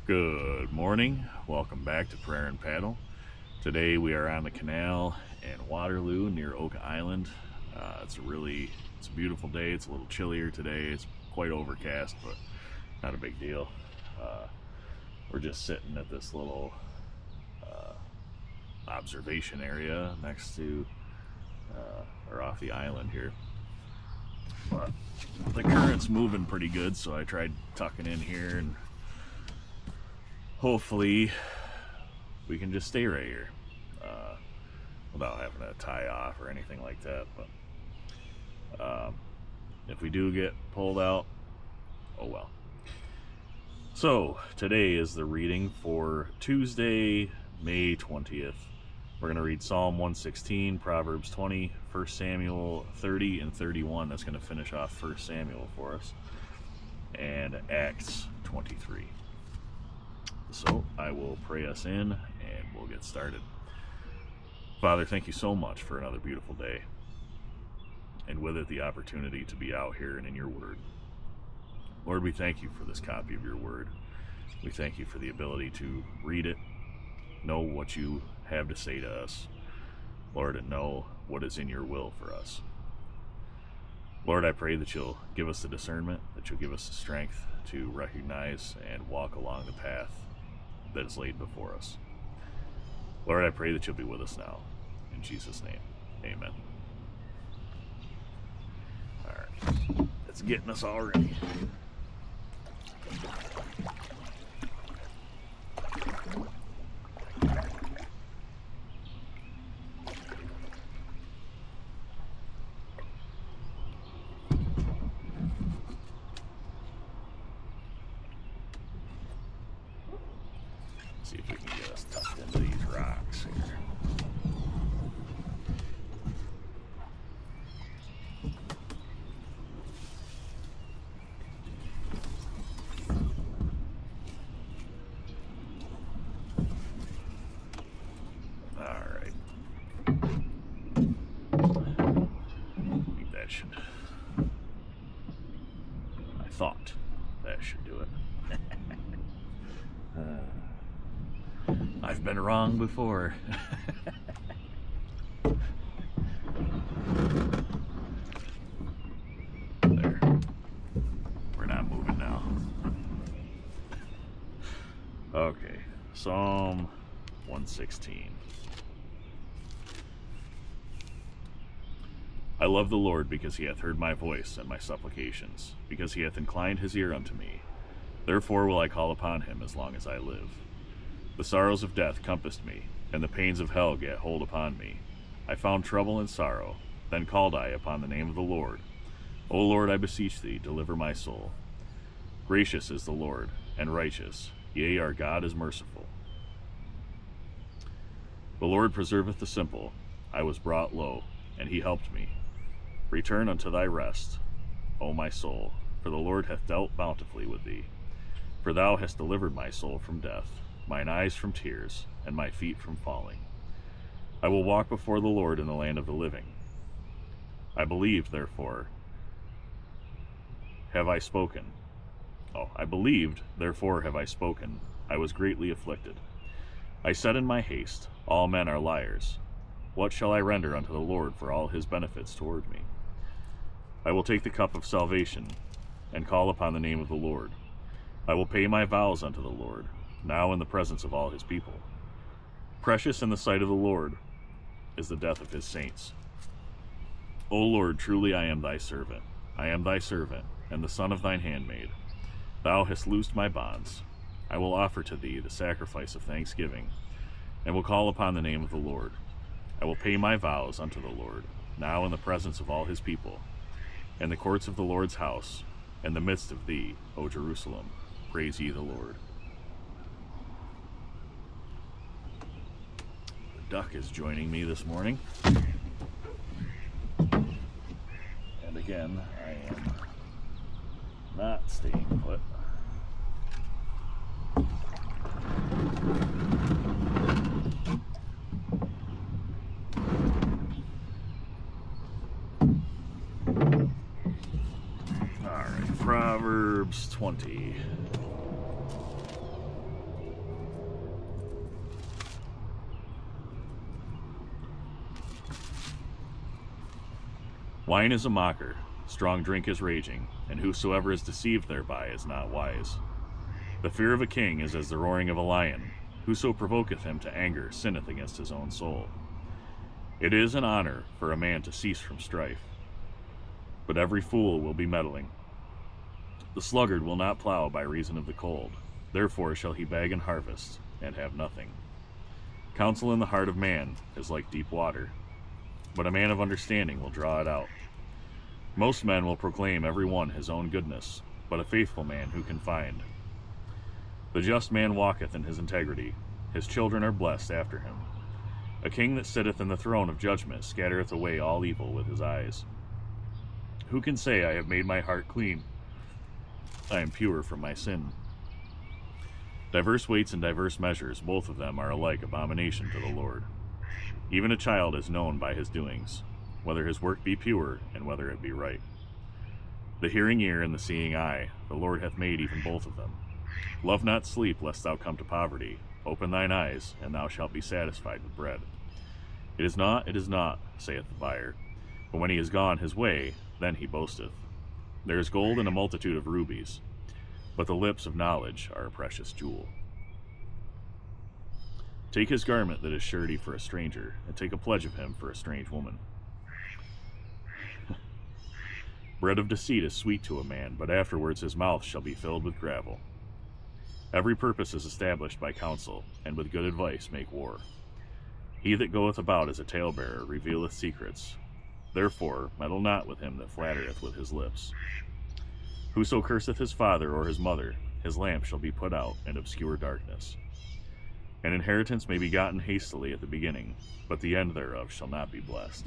Good morning. Welcome back to Prayer and Paddle. Today we are on the canal in Waterloo near Oak Island. It's a beautiful day. It's a little chillier today. It's quite overcast, but not a big deal. We're just sitting at this little observation area next to or off the island here. But the current's moving pretty good, so I tried tucking in here, and hopefully we can just stay right here without having to tie off or anything like that. But if we do get pulled out, oh well. So today is the reading for Tuesday, May 20th. We're going to read Psalm 116, Proverbs 20, 1 Samuel 30 and 31. That's going to finish off 1 Samuel for us, and Acts 23. So I will pray us in and we'll get started. Father, thank you so much for another beautiful day, and with it the opportunity to be out here and in your word. Lord, we thank you for this copy of your word. We thank you for the ability to read it, know what you have to say to us, Lord, and know what is in your will for us. Lord, I pray that you'll give us the discernment, that you'll give us the strength to recognize and walk along the path that is laid before us. Lord, I pray that you'll be with us now. In Jesus' name, amen. All right, it's getting us all ready. See if we can get us tucked into these rocks here. All right. I think that should. I thought that should do it. I've been wrong before. There. We're not moving now. Okay. Psalm 116. I love the Lord because he hath heard my voice and my supplications, because he hath inclined his ear unto me. Therefore will I call upon him as long as I live. The sorrows of death compassed me, and the pains of hell gat hold upon me. I found trouble and sorrow. Then called I upon the name of the Lord. O Lord, I beseech thee, deliver my soul. Gracious is the Lord, and righteous. Yea, our God is merciful. The Lord preserveth the simple. I was brought low, and he helped me. Return unto thy rest, O my soul, for the Lord hath dealt bountifully with thee. For thou hast delivered my soul from death, mine eyes from tears, and my feet from falling. I will walk before the Lord in the land of the living. I believed, therefore have I spoken. I believed, therefore have I spoken. I was greatly afflicted. I said in my haste, all men are liars. What shall I render unto the Lord for all his benefits toward me? I will take the cup of salvation, and call upon the name of the Lord. I will pay my vows unto the Lord, now in the presence of all his people. Precious in the sight of the Lord is the death of his saints. O Lord, truly I am thy servant. I am thy servant, and the son of thine handmaid. Thou hast loosed my bonds. I will offer to thee the sacrifice of thanksgiving, and will call upon the name of the Lord. I will pay my vows unto the Lord, now in the presence of all his people, in the courts of the Lord's house, in the midst of thee, O Jerusalem. Praise ye the Lord. Duck is joining me this morning, and again I am not staying put. Alright, Proverbs 20. Wine is a mocker, strong drink is raging, and whosoever is deceived thereby is not wise. The fear of a king is as the roaring of a lion. Whoso provoketh him to anger sinneth against his own soul. It is an honor for a man to cease from strife, but every fool will be meddling. The sluggard will not plow by reason of the cold, therefore shall he beg and harvest, and have nothing. Counsel in the heart of man is like deep water, but a man of understanding will draw it out. Most men will proclaim every one his own goodness, but a faithful man who can find? The just man walketh in his integrity, his children are blessed after him. A king that sitteth in the throne of judgment scattereth away all evil with his eyes. Who can say, I have made my heart clean? I am pure from my sin. Diverse weights and diverse measures, both of them are alike abomination to the Lord. Even a child is known by his doings, whether his work be pure, and whether it be right. The hearing ear and the seeing eye, the Lord hath made even both of them. Love not sleep, lest thou come to poverty. Open thine eyes, and thou shalt be satisfied with bread. It is not, saith the buyer, but when he is gone his way, then he boasteth. There is gold in a multitude of rubies, but the lips of knowledge are a precious jewel. Take his garment that is surety for a stranger, and take a pledge of him for a strange woman. Bread of deceit is sweet to a man, but afterwards his mouth shall be filled with gravel. Every purpose is established by counsel, and with good advice make war. He that goeth about as a talebearer revealeth secrets. Therefore meddle not with him that flattereth with his lips. Whoso curseth his father or his mother, his lamp shall be put out in obscure darkness. An inheritance may be gotten hastily at the beginning, but the end thereof shall not be blessed.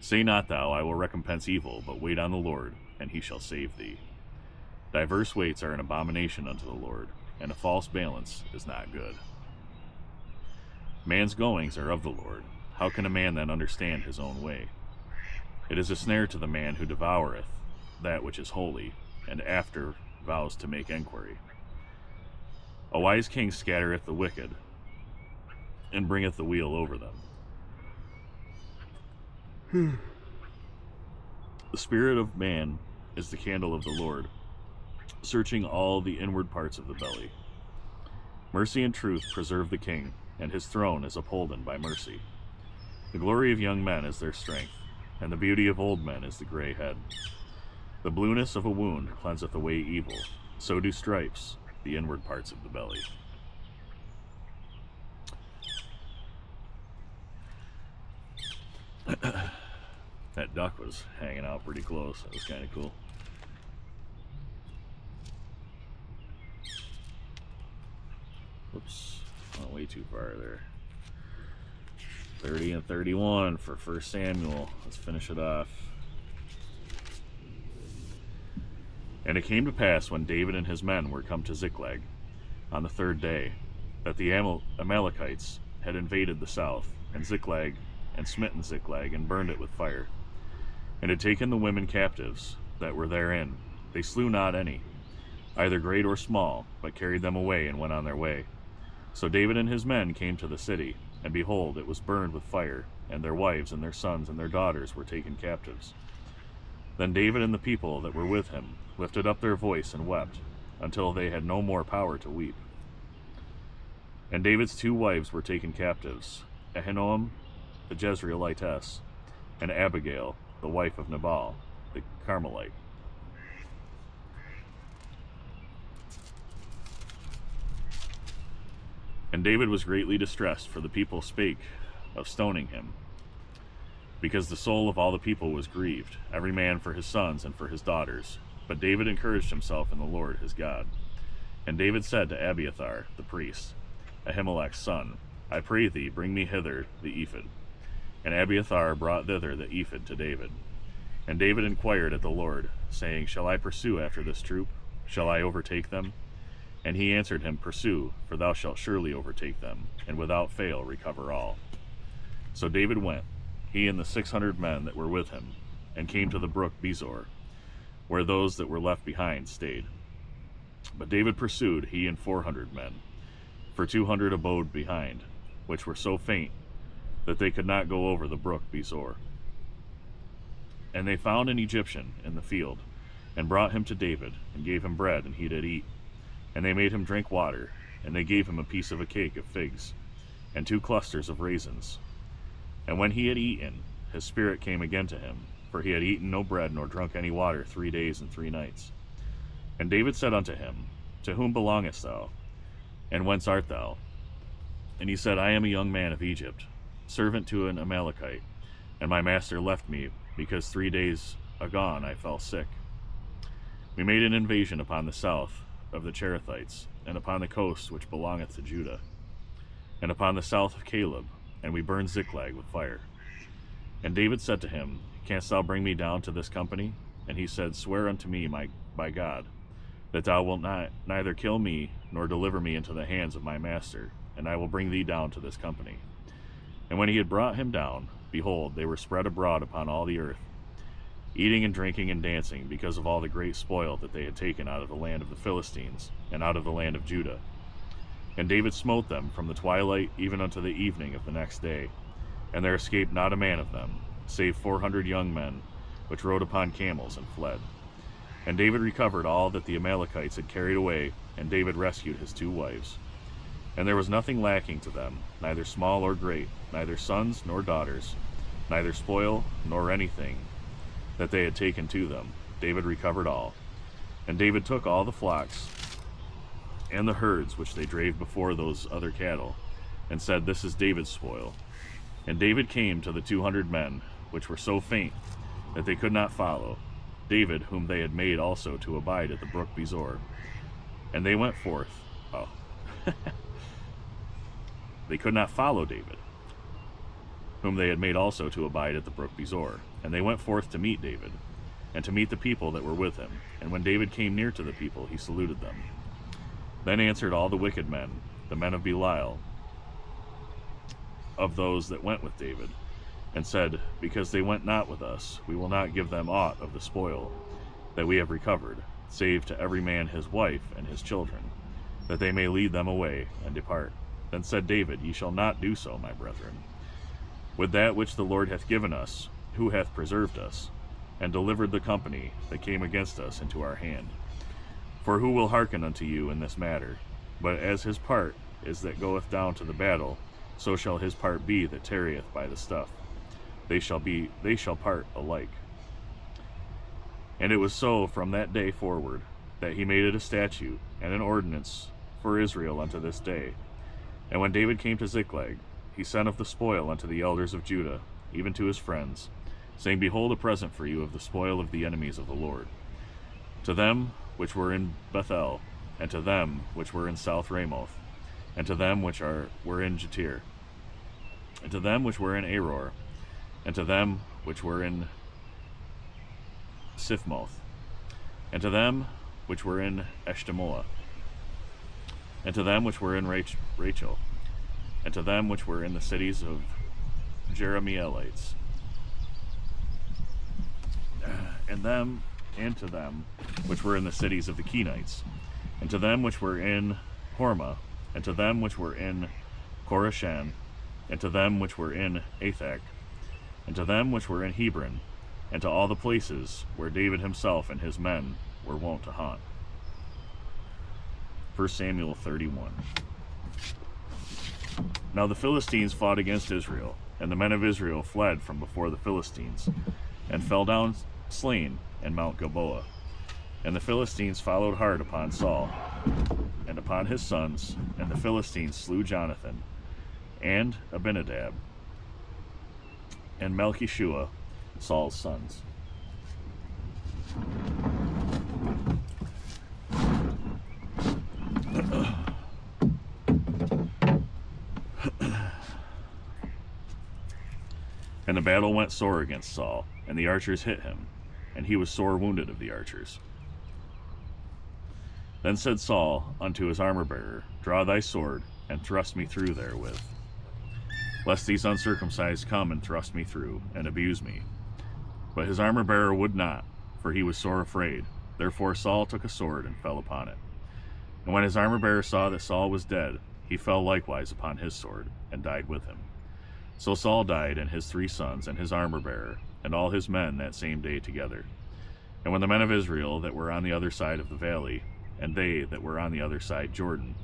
Say not thou, I will recompense evil, but wait on the Lord, and he shall save thee. Diverse weights are an abomination unto the Lord, and a false balance is not good. Man's goings are of the Lord. How can a man then understand his own way? It is a snare to the man who devoureth that which is holy, and after vows to make enquiry. A wise king scattereth the wicked, and bringeth the wheel over them. The spirit of man is the candle of the Lord, searching all the inward parts of the belly. Mercy and truth preserve the king, and his throne is upholden by mercy. The glory of young men is their strength, and the beauty of old men is the gray head. The blueness of a wound cleanseth away evil, so do stripes, the inward parts of the belly. That duck was hanging out pretty close. That was kind of cool. Whoops, went way too far there. 30 and 31 for 1 Samuel. Let's finish it off. And it came to pass when David and his men were come to Ziklag on the 3rd day, that the Amalekites had invaded the south, and Ziklag, and smitten Ziklag, and burned it with fire, and had taken the women captives that were therein. They slew not any, either great or small, but carried them away, and went on their way. So David and his men came to the city, and behold, it was burned with fire, and their wives and their sons and their daughters were taken captives. Then David and the people that were with him lifted up their voice and wept, until they had no more power to weep. And David's 2 wives were taken captives, Ahinoam the Jezreelitess, and Abigail, the wife of Nabal the Carmelite. And David was greatly distressed, for the people spake of stoning him, because the soul of all the people was grieved, every man for his sons and for his daughters. But David encouraged himself in the Lord his God. And David said to Abiathar the priest, Ahimelech's son, I pray thee, bring me hither the ephod. And Abiathar brought thither the ephod to David. And David inquired at the Lord, saying, Shall I pursue after this troop? Shall I overtake them? And he answered him, Pursue, for thou shalt surely overtake them, and without fail recover all. So David went, he and the 600 men that were with him, and came to the brook Bezor, where those that were left behind stayed. But David pursued, he and 400 men, for 200 abode behind, which were so faint that they could not go over the brook Bezor. And they found an Egyptian in the field, and brought him to David, and gave him bread, and he did eat. And they made him drink water, and they gave him a piece of a cake of figs, and 2 clusters of raisins. And when he had eaten, his spirit came again to him, for he had eaten no bread nor drunk any water 3 days and 3 nights. And David said unto him, To whom belongest thou? And whence art thou? And he said, I am a young man of Egypt, servant to an Amalekite, and my master left me, because 3 days agone I fell sick. We made an invasion upon the south of the Cherethites, and upon the coast which belongeth to Judah, and upon the south of Caleb, and we burned Ziklag with fire. And David said to him, Canst thou bring me down to this company? And he said, Swear unto me by God, that thou wilt neither kill me, nor deliver me into the hands of my master, and I will bring thee down to this company. And when he had brought him down, behold, they were spread abroad upon all the earth, eating and drinking and dancing, because of all the great spoil that they had taken out of the land of the Philistines, and out of the land of Judah. And David smote them from the twilight even unto the evening of the next day, and there escaped not a man of them, save 400 young men, which rode upon camels and fled. And David recovered all that the Amalekites had carried away, and David rescued his 2 wives. And there was nothing lacking to them, neither small or great, neither sons nor daughters, neither spoil nor anything that they had taken to them. David recovered all. And David took all the flocks and the herds which they drave before those other cattle, and said, This is David's spoil. And David came to the 200 men, which were so faint that they could not follow, David, whom they had made also to abide at the brook Bezor. And they went forth. They could not follow David, whom they had made also to abide at the brook Bezor. And they went forth to meet David, and to meet the people that were with him. And when David came near to the people, he saluted them. Then answered all the wicked men, the men of Belial, of those that went with David, and said, Because they went not with us, we will not give them aught of the spoil that we have recovered, save to every man his wife and his children, that they may lead them away and depart. Then said David, Ye shall not do so, my brethren. With that which the Lord hath given us, who hath preserved us, and delivered the company that came against us into our hand. For who will hearken unto you in this matter? But as his part is that goeth down to the battle, so shall his part be that tarrieth by the stuff. They shall part alike. And it was so from that day forward, that he made it a statute and an ordinance for Israel unto this day. And when David came to Ziklag, he sent of the spoil unto the elders of Judah, even to his friends, saying, Behold, a present for you of the spoil of the enemies of the Lord. To them which were in Bethel, and to them which were in South Ramoth, and to them which were in Jatir, and to them which were in Aror, and to them which were in Sifmoth, and to them which were in Eshtemoa, and to them which were in Rachel, and to them which were in the cities of Jerahmeelites, and to them which were in the cities of the Kenites, and to them which were in Hormah, and to them which were in Korashan, and to them which were in Athak, and to them which were in Hebron, and to all the places where David himself and his men were wont to haunt. 1 Samuel 31. Now the Philistines fought against Israel, and the men of Israel fled from before the Philistines, and fell down slain in Mount Gilboa. And the Philistines followed hard upon Saul, and upon his sons, and the Philistines slew Jonathan, and Abinadab, and Melchishua, Saul's sons. And the battle went sore against Saul, and the archers hit him, and he was sore wounded of the archers. Then said Saul unto his armor-bearer, Draw thy sword, and thrust me through therewith, lest these uncircumcised come and thrust me through, and abuse me. But his armor-bearer would not, for he was sore afraid. Therefore Saul took a sword, and fell upon it. And when his armor-bearer saw that Saul was dead, he fell likewise upon his sword, and died with him. So Saul died, and his 3 sons, and his armor-bearer, and all his men that same day together. And when the men of Israel that were on the other side of the valley, and they that were on the other side Jordan,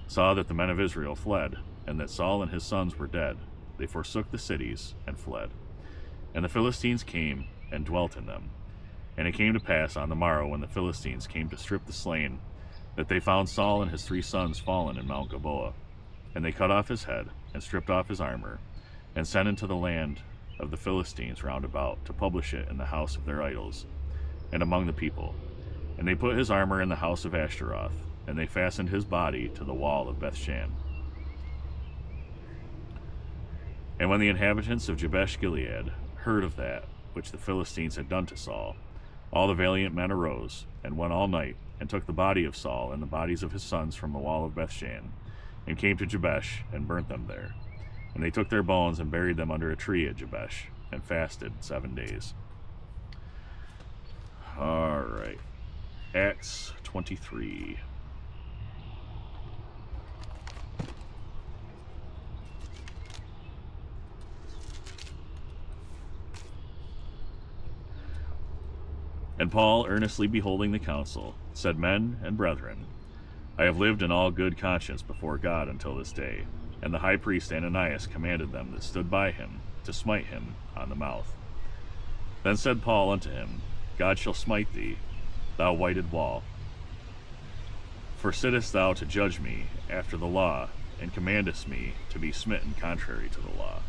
saw that the men of Israel fled, and that Saul and his sons were dead, they forsook the cities and fled. And the Philistines came and dwelt in them. And it came to pass on the morrow, when the Philistines came to strip the slain, that they found Saul and his 3 sons fallen in Mount Gilboa. And they cut off his head, and stripped off his armor, and sent into the land of the Philistines round about, to publish it in the house of their idols, and among the people. And they put his armor in the house of Ashtaroth, and they fastened his body to the wall of Bethshan. And when the inhabitants of Jabesh Gilead heard of that which the Philistines had done to Saul, all the valiant men arose, and went all night, and took the body of Saul and the bodies of his sons from the wall of Bethshan, and came to Jabesh, and burnt them there. And they took their bones, and buried them under a tree at Jabesh, and fasted 7 days. All right. Acts 23. And Paul, earnestly beholding the council, said, Men and brethren, I have lived in all good conscience before God until this day. And the high priest Ananias commanded them that stood by him to smite him on the mouth. Then said Paul unto him, God shall smite thee, thou whited wall. For sittest thou to judge me after the law, and commandest me to be smitten contrary to the law?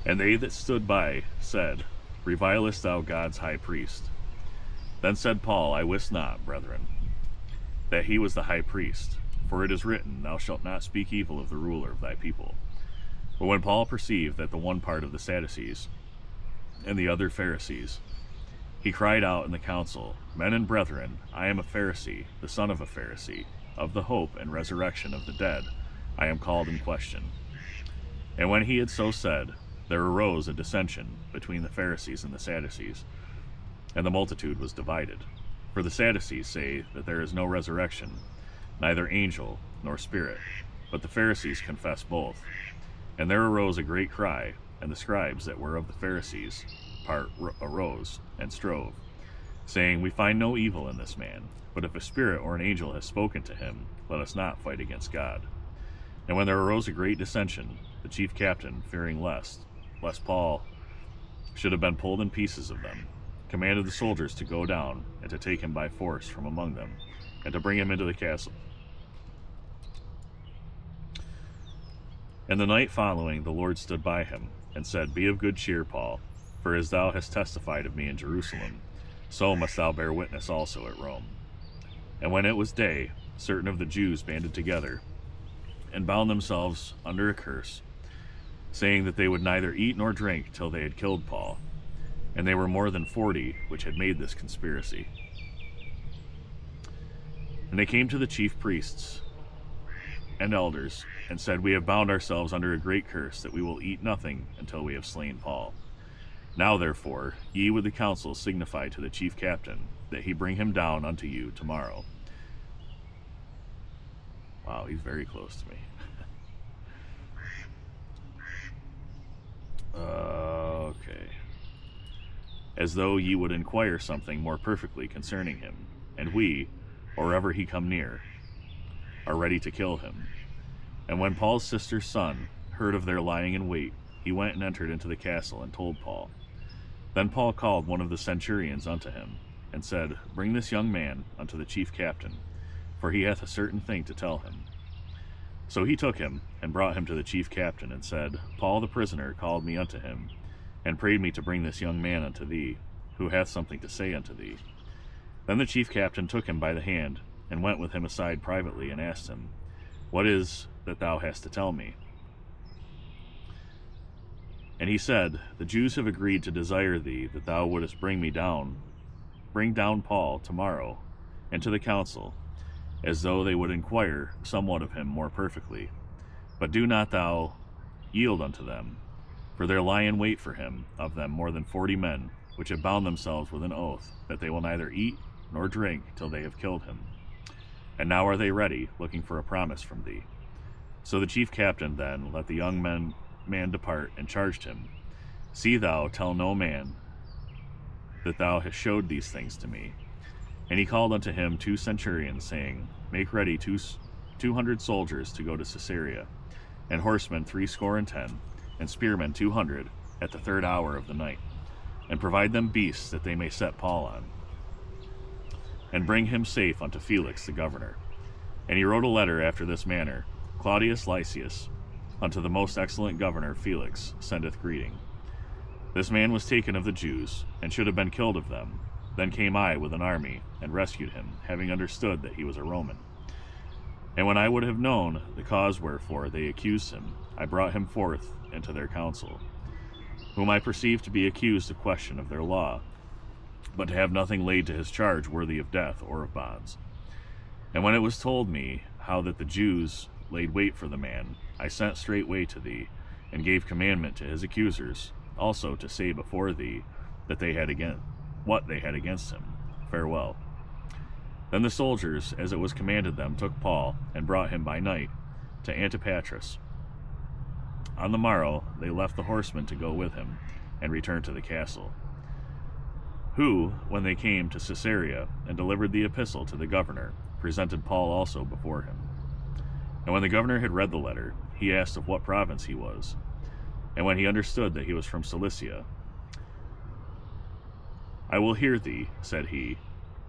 And they that stood by said, Revilest thou God's high priest? Then said Paul, I wist not, brethren, that he was the high priest, for it is written, Thou shalt not speak evil of the ruler of thy people. But when Paul perceived that the one part of the Sadducees and the other Pharisees, he cried out in the council, Men and brethren, I am a Pharisee, the son of a Pharisee. Of the hope and resurrection of the dead I am called in question. And when he had so said, there arose a dissension between the Pharisees and the Sadducees, and the multitude was divided. For the Sadducees say that there is no resurrection, neither angel nor spirit, but the Pharisees confess both. And there arose a great cry, and the scribes that were of the Pharisees' part arose and strove, saying, We find no evil in this man, but if a spirit or an angel has spoken to him, let us not fight against God. And when there arose a great dissension, the chief captain, fearing lest Paul should have been pulled in pieces of them, commanded the soldiers to go down and to take him by force from among them, and to bring him into the castle. And the night following the Lord stood by him, and said, Be of good cheer, Paul, for as thou hast testified of me in Jerusalem, so must thou bear witness also at Rome. And when it was day, certain of the Jews banded together, and bound themselves under a curse, saying that they would neither eat nor drink till they had killed Paul. And they were more than 40 which had made this conspiracy. And they came to the chief priests and elders, and said, We have bound ourselves under a great curse, that we will eat nothing until we have slain Paul. Now therefore, ye with the council signify to the chief captain, that he bring him down unto you tomorrow. Wow, he's very close to me. Okay. As though ye would inquire something more perfectly concerning him, and we, or ever he come near, are ready to kill him. And when Paul's sister's son heard of their lying in wait, he went and entered into the castle and told Paul. Then Paul called one of the centurions unto him, and said, Bring this young man unto the chief captain, for he hath a certain thing to tell him. So he took him, and brought him to the chief captain, and said, Paul the prisoner called me unto him, and prayed me to bring this young man unto thee, who hath something to say unto thee. Then the chief captain took him by the hand, and went with him aside privately, and asked him, What is that thou hast to tell me? And he said, The Jews have agreed to desire thee that thou wouldest bring down Paul tomorrow into the council, as though they would inquire somewhat of him more perfectly. But do not thou yield unto them, for there lie in wait for him of them more than 40 men, which have bound themselves with an oath, that they will neither eat nor drink till they have killed him. And now are they ready, looking for a promise from thee. So the chief captain then let the young man depart, and charged him, See thou tell no man that thou hast showed these things to me. And he called unto him 2 centurions, saying, Make ready 200 soldiers to go to Caesarea, and horsemen 70, and spearmen 200, at the 3rd hour of the night. And provide them beasts, that they may set Paul on, and bring him safe unto Felix the governor. And he wrote a letter after this manner: Claudius Lysias, unto the most excellent governor Felix, sendeth greeting. This man was taken of the Jews, and should have been killed of them. Then came I with an army, and rescued him, having understood that he was a Roman. And when I would have known the cause wherefore they accused him, I brought him forth into their council, whom I perceived to be accused of question of their law, but to have nothing laid to his charge worthy of death or of bonds. And when it was told me how that the Jews laid wait for the man, I sent straightway to thee, and gave commandment to his accusers also to say before thee that what they had against him. Farewell. Then the soldiers, as it was commanded them, took Paul, and brought him by night to Antipatris. On the morrow they left the horsemen to go with him, and returned to the castle, who, when they came to Caesarea, and delivered the epistle to the governor, presented Paul also before him. And when the governor had read the letter, he asked of what province he was. And when he understood that he was from Cilicia, I will hear thee, said he,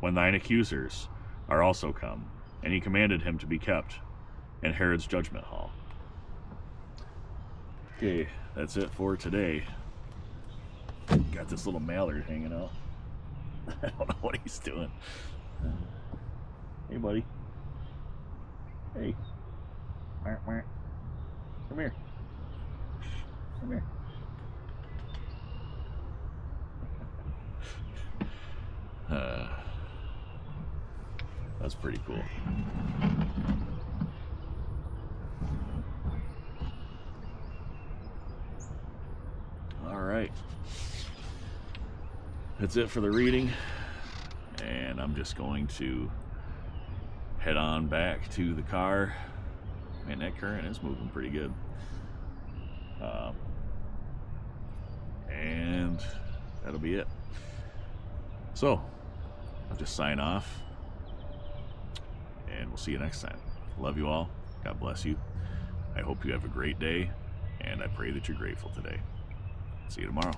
when thine accusers are also come. And he commanded him to be kept in Herod's judgment hall. Okay, that's it for today. Got this little mallard hanging out. I don't know what he's doing. Hey, buddy. Hey. Come here. Come here. That's pretty cool. All right. That's it for the reading. And I'm just going to head on back to the car. Man, that current is moving pretty good. And that'll be it. So, I'll just sign off. And we'll see you next time. Love you all. God bless you. I hope you have a great day. And I pray that you're grateful today. See you tomorrow.